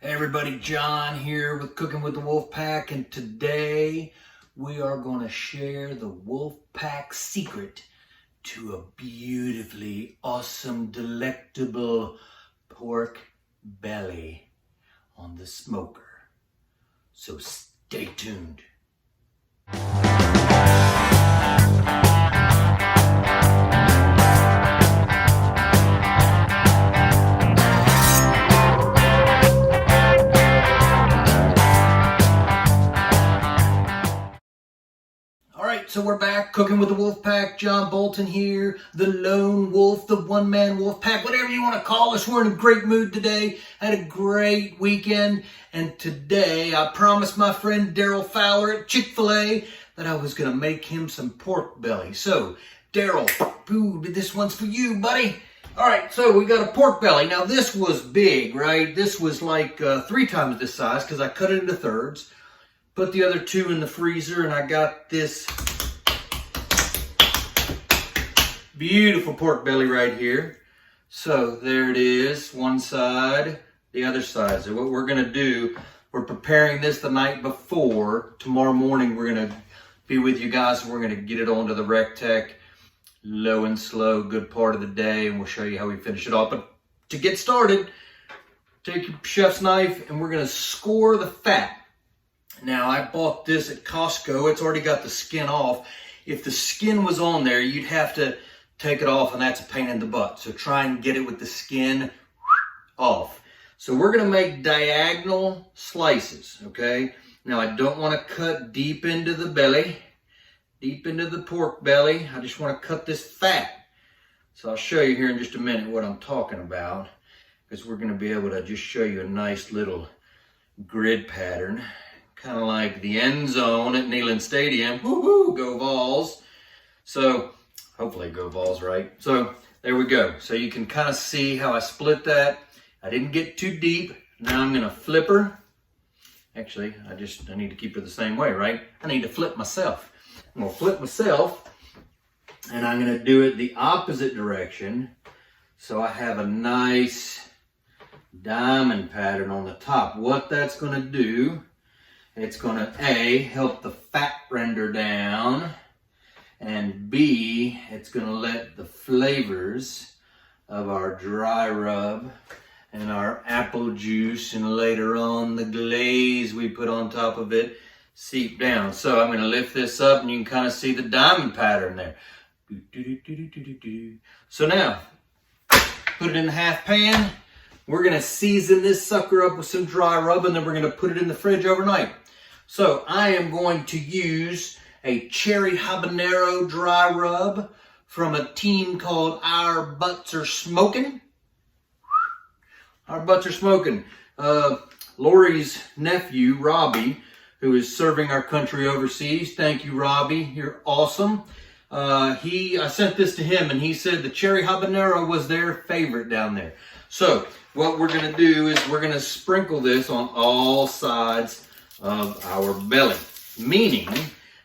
Hey everybody, John here with Cooking with the Wolfpack, and today we are going to share the Wolfpack secret to a beautifully awesome, delectable pork belly on the smoker. So stay tuned. So we're back, Cooking with the Wolfpack. John Bolton here, the lone wolf, the one-man wolf pack, whatever you want to call us. We're in a great mood today. Had a great weekend, and today I promised my friend Daryl Fowler at Chick-fil-A that I was going to make him some pork belly. So, Daryl, this one's for you, buddy. All right, so we got a pork belly. Now, this was big, right? This was like 3 times this size because I cut it into thirds. Put the other 2 in the freezer, and I got this beautiful pork belly right here. So there it is, one side, the other side. So what we're gonna do, we're preparing this the night before. Tomorrow morning we're gonna be with you guys. We're gonna get it onto the Rectech, low and slow, good part of the day, and we'll show you how we finish it off. But to get started, take your chef's knife and we're gonna score the fat. Now I bought this at Costco. It's already got the skin off. If the skin was on there, you'd have to take it off, and that's a pain in the butt. So try and get it with the skin off. So we're gonna make diagonal slices, okay? Now I don't wanna cut deep into the belly, deep into the pork belly. I just wanna cut this fat. So I'll show you here in just a minute what I'm talking about, because we're gonna be able to just show you a nice little grid pattern, kind of like the end zone at Neyland Stadium. Woohoo, go Vols. So, hopefully go Vols, right? So there we go. So you can kind of see how I split that. I didn't get too deep. Now I'm gonna flip her. Actually, I need to keep her the same way, right? I need to flip myself. I'm gonna flip myself, and I'm gonna do it the opposite direction. So I have a nice diamond pattern on the top. What that's gonna do, it's gonna A, help the fat render down, and B, it's gonna let the flavors of our dry rub and our apple juice and later on the glaze we put on top of it seep down. So I'm gonna lift this up and you can kind of see the diamond pattern there. So now, put it in the half pan. We're gonna season this sucker up with some dry rub, and then we're gonna put it in the fridge overnight. So I am going to use a cherry habanero dry rub from a team called Our Butts Are Smoking. Our Butts Are Smoking. Lori's nephew, Robbie, who is serving our country overseas. Thank you, Robbie. You're awesome. I sent this to him, and he said the cherry habanero was their favorite down there. So what we're going to do is we're going to sprinkle this on all sides of our belly, meaning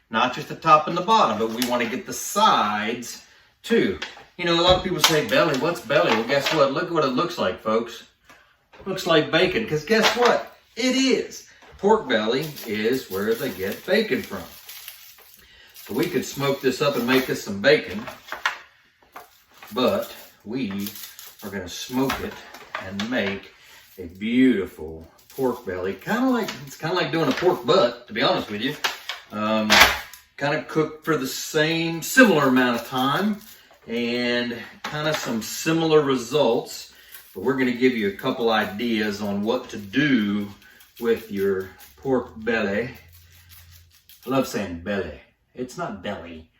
not just the top and the bottom, but we want to get the sides too. You know, a lot of people say belly, what's belly? Well, guess what? Look what it looks like, folks. It looks like bacon, because guess what? It is. Pork belly is where they get bacon from. So we could smoke this up and make us some bacon, but we are going to smoke it and make a beautiful pork belly. It's kind of like doing a pork butt, to be honest with you. Kind of cooked for the similar amount of time and kind of some similar results, but we're going to give you a couple ideas on what to do with your pork belly. I love saying belly. It's not belly.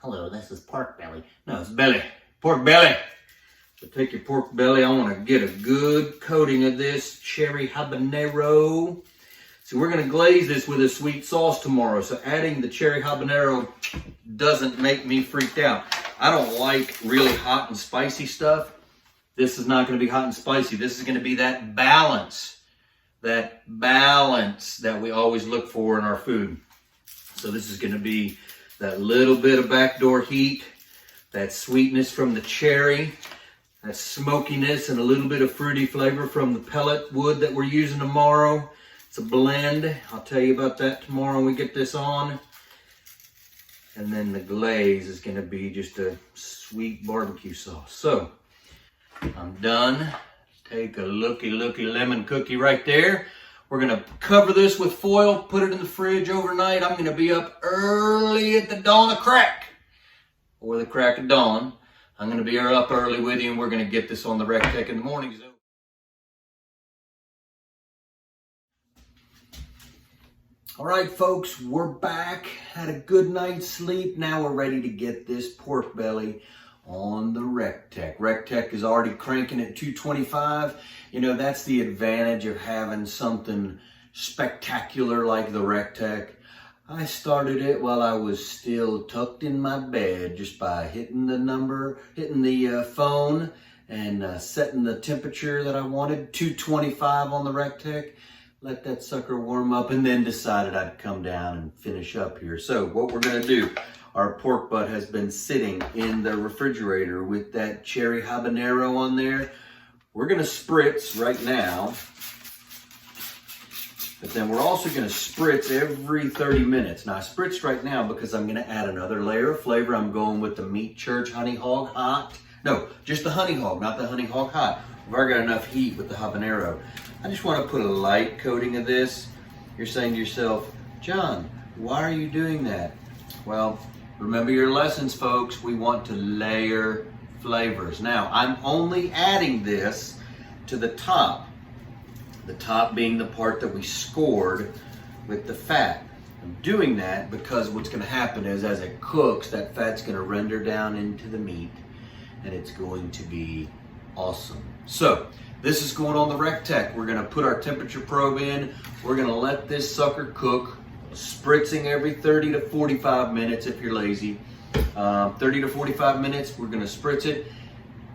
Hello, this is pork belly. No, it's belly. Pork belly. So take your pork belly. I want to get a good coating of this cherry habanero. So we're going to glaze this with a sweet sauce tomorrow. So adding the cherry habanero doesn't make me freaked out. I don't like really hot and spicy stuff. This is not going to be hot and spicy. This is going to be that balance that we always look for in our food. So this is going to be that little bit of backdoor heat, that sweetness from the cherry, that smokiness and a little bit of fruity flavor from the pellet wood that we're using tomorrow. It's a blend. I'll tell you about that tomorrow when we get this on. And then the glaze is going to be just a sweet barbecue sauce. So I'm done. Take a looky lemon cookie right there. We're going to cover this with foil, put it in the fridge overnight. I'm going to be up early at the dawn of crack, or the crack of dawn. I'm going to be up early with you, and we're going to get this on the RecTech in the morning. All right, folks, we're back. Had a good night's sleep. Now we're ready to get this pork belly on the RecTech. RecTech is already cranking at 225. You know, that's the advantage of having something spectacular like the RecTech. I started it while I was still tucked in my bed, just by hitting the phone and setting the temperature that I wanted, 225 on the RecTech. Let that sucker warm up, and then decided I'd come down and finish up here. So what we're gonna do, our pork butt has been sitting in the refrigerator with that cherry habanero on there. We're gonna spritz right now, but then we're also gonna spritz every 30 minutes. Now I spritzed right now because I'm gonna add another layer of flavor. I'm going with the Meat Church Honey Hog Hot. No, just the Honey Hog, not the Honey Hog Hot. We've already got enough heat with the habanero. I just want to put a light coating of this. You're saying to yourself, John, why are you doing that? Well, remember your lessons, folks. We want to layer flavors. Now, I'm only adding this to the top being the part that we scored with the fat. I'm doing that because what's going to happen is, as it cooks, that fat's going to render down into the meat, and it's going to be awesome. So this is going on the RecTech. We're going to put our temperature probe in. We're going to let this sucker cook, spritzing every 30 to 45 minutes if you're lazy. 30 to 45 minutes, we're going to spritz it.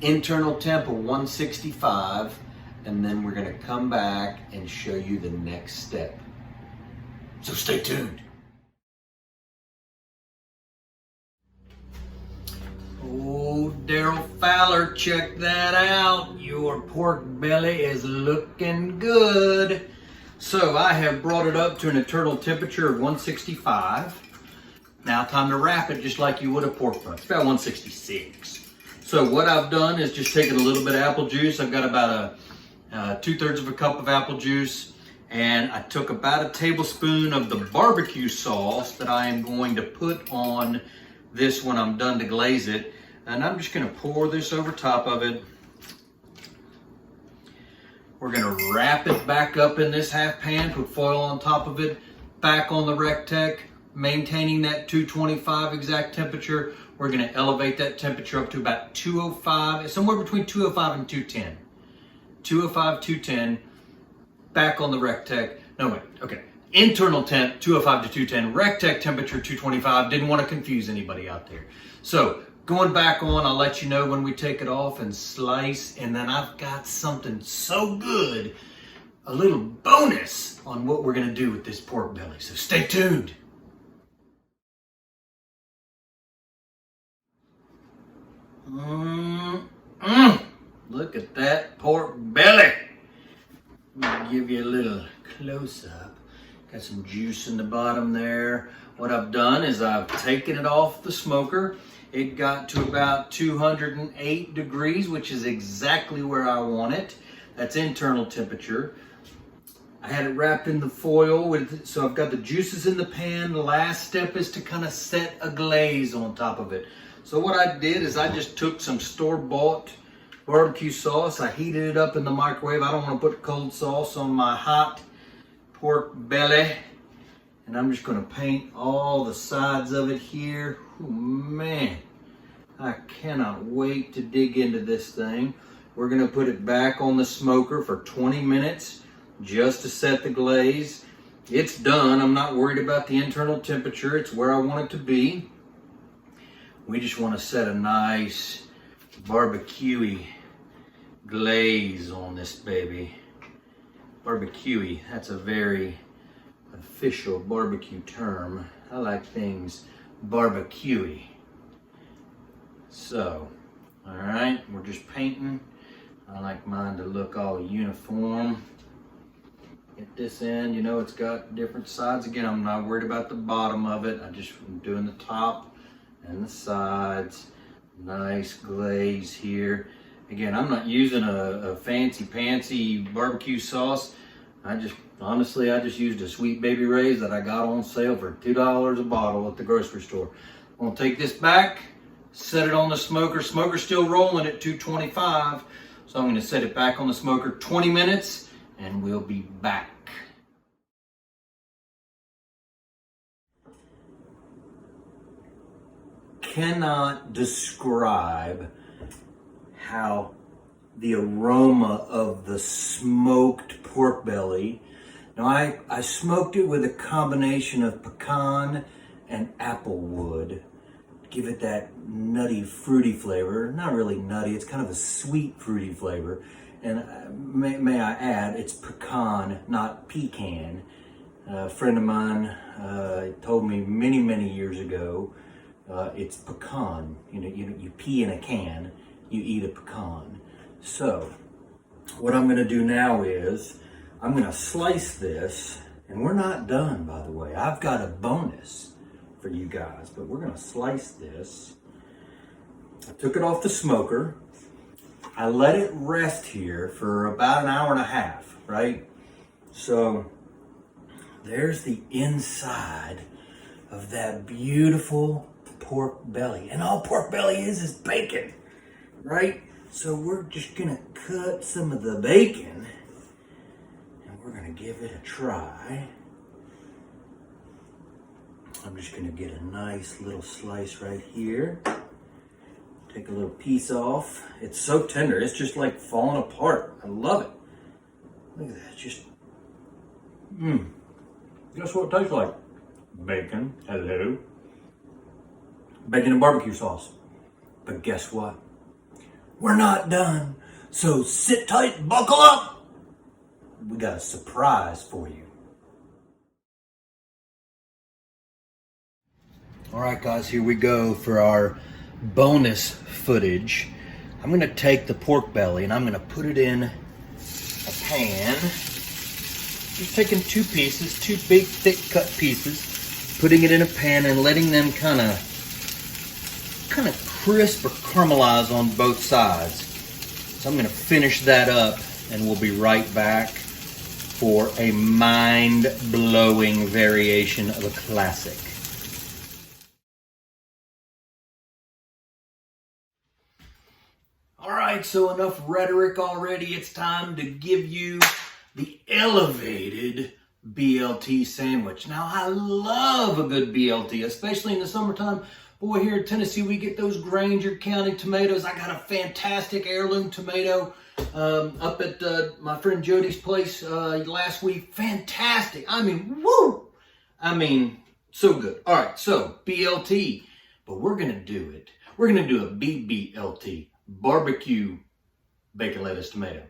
Internal temp of 165, and then we're going to come back and show you the next step. So stay tuned. Oh, Daryl Fowler, check that out. Your pork belly is looking good. So I have brought it up to an internal temperature of 165. Now time to wrap it just like you would a pork butt. It's about 166. So what I've done is just taken a little bit of apple juice. I've got about a 2/3 of a cup of apple juice, and I took about a tablespoon of the barbecue sauce that I am going to put on this when I'm done to glaze it. And I'm just going to pour this over top of it. We're going to wrap it back up in this half pan, put foil on top of it, back on the RecTech, maintaining that 225 exact temperature. We're going to elevate that temperature up to about 205, somewhere between 205 and 210. 205, 210, back on the RecTech. No, wait, okay. Internal temp, 205 to 210. RecTech temperature, 225. Didn't want to confuse anybody out there. So going back on, I'll let you know when we take it off and slice. And then I've got something so good, a little bonus on what we're going to do with this pork belly. So stay tuned. Look at that pork belly. Let me give you a little close up. Got some juice in the bottom there. What I've done is I've taken it off the smoker. It got to about 208 degrees, which is exactly where I want it. That's internal temperature. I had it wrapped in the foil, so I've got the juices in the pan. The last step is to kind of set a glaze on top of it. So what I did is I just took some store-bought barbecue sauce. I heated it up in the microwave. I don't want to put cold sauce on my hot pork belly. And I'm just going to paint all the sides of it here. Oh, man, I cannot wait to dig into this thing. We're going to put it back on the smoker for 20 minutes just to set the glaze. It's done. I'm not worried about the internal temperature. It's where I want it to be. We just want to set a nice barbecue-y glaze on this baby. Barbecue-y, that's a very official barbecue term. I like things barbecue-y. So All right, we're just painting. I like mine to look all uniform. Get this in, you know, it's got different sides. Again, I'm not worried about the bottom of it. I'm doing the top and the sides. Nice glaze here. Again, I'm not using a fancy barbecue sauce. Honestly, I just used a Sweet Baby Ray's that I got on sale for $2 a bottle at the grocery store. I'm gonna take this back, set it on the smoker. Smoker's still rolling at 225. So I'm gonna set it back on the smoker 20 minutes and we'll be back. Cannot describe how the aroma of the smoked pork belly. Now I smoked it with a combination of pecan and applewood. Give it that nutty, fruity flavor. Not really nutty, it's kind of a sweet, fruity flavor. And may I add, it's pecan, not pecan. A friend of mine told me many years ago, it's pecan. You pee in a can, you eat a pecan. So, what I'm gonna do now is, I'm gonna slice this, and we're not done, by the way. I've got a bonus for you guys, but we're gonna slice this. I took it off the smoker. I let it rest here for about an hour and a half, right? So there's the inside of that beautiful pork belly. And all pork belly is bacon, right? So we're just gonna cut some of the bacon and we're gonna give it a try. I'm just gonna get a nice little slice right here. Take a little piece off. It's so tender, it's just like falling apart. I love it. Look at that, just, Guess what it tastes like? Bacon, hello. Bacon and barbecue sauce. But guess what? We're not done. So sit tight, buckle up. We got a surprise for you. All right, guys, here we go for our bonus footage. I'm gonna take the pork belly and I'm gonna put it in a pan. Just taking two pieces, two big thick cut pieces, putting it in a pan and letting them kind of crisp or caramelize on both sides. So I'm gonna finish that up and we'll be right back for a mind-blowing variation of a classic. All right, so enough rhetoric already. It's time to give you the elevated BLT sandwich. Now, I love a good BLT, especially in the summertime. Boy, here in Tennessee, we get those Granger County tomatoes. I got a fantastic heirloom tomato up at my friend Jody's place last week. Fantastic. I mean, woo! I mean, so good. All right, so BLT, but we're going to do it. We're going to do a BBLT. Barbecue bacon, lettuce, tomato,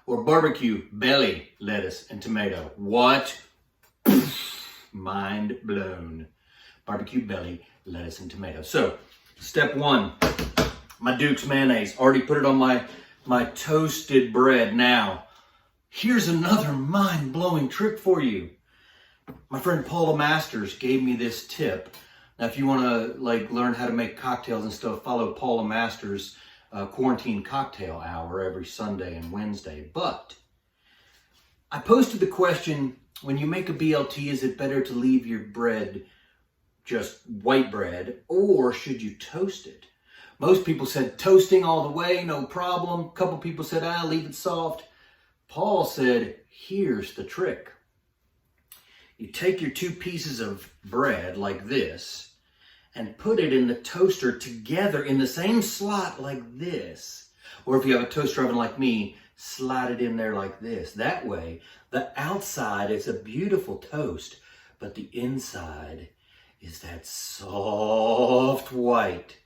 or barbecue belly, lettuce, and tomato. What? Mind blown. Barbecue belly, lettuce, and tomato. So, step one, my Duke's mayonnaise. Already put it on my toasted bread. Now, here's another mind-blowing trick for you. My friend Paula Masters gave me this tip. Now, if you want to learn how to make cocktails and stuff, follow Paula Masters' quarantine cocktail hour every Sunday and Wednesday. But I posted the question, when you make a BLT, is it better to leave your bread just white bread, or should you toast it? Most people said toasting all the way, no problem. A couple people said, leave it soft. Paul said, here's the trick. You take your two pieces of bread like this and put it in the toaster together in the same slot like this. Or if you have a toaster oven like me, slide it in there like this. That way, the outside is a beautiful toast, but the inside is that soft white.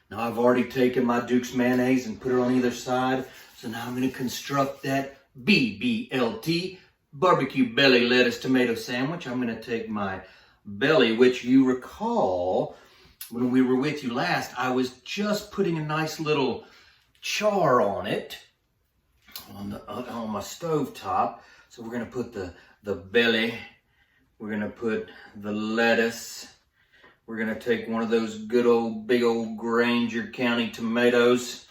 Now I've already taken my Duke's mayonnaise and put it on either side. So now I'm going to construct that BBLT, barbecue belly lettuce tomato sandwich. I'm going to take my belly, which you recall when we were with you last, I was just putting a nice little char on it on my stove top. So we're gonna put the belly. We're gonna put the lettuce. We're gonna take one of those good old big old Granger County tomatoes,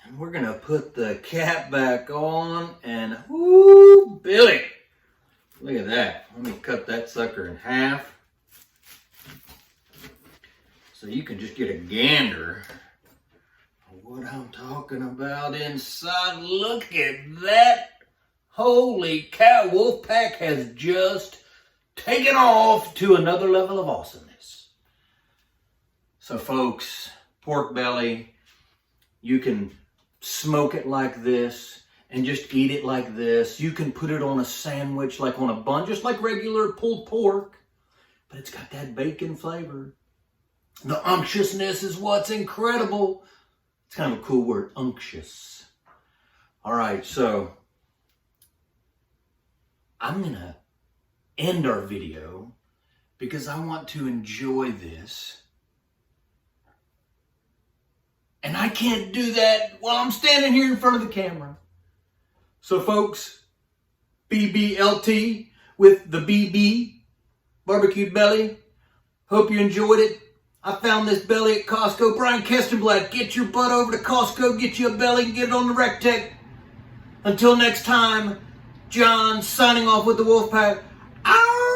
and we're gonna put the cap back on. And whoo, Billy! Look at that. Let me cut that sucker in half, so you can just get a gander of what I'm talking about inside. Look at that. Holy cow, Wolfpack has just taken off to another level of awesomeness. So folks, pork belly, you can smoke it like this and just eat it like this. You can put it on a sandwich, like on a bun, just like regular pulled pork, but it's got that bacon flavor. The unctuousness is what's incredible. It's kind of a cool word, unctuous. All right, so I'm gonna end our video because I want to enjoy this. And I can't do that while I'm standing here in front of the camera. So folks, BBLT with the BB, barbecued belly. Hope you enjoyed it. I found this belly at Costco. Brian Kestenblatt, get your butt over to Costco, get you a belly, and get it on the Rectech. Until next time, John signing off with the Wolfpack. Ow!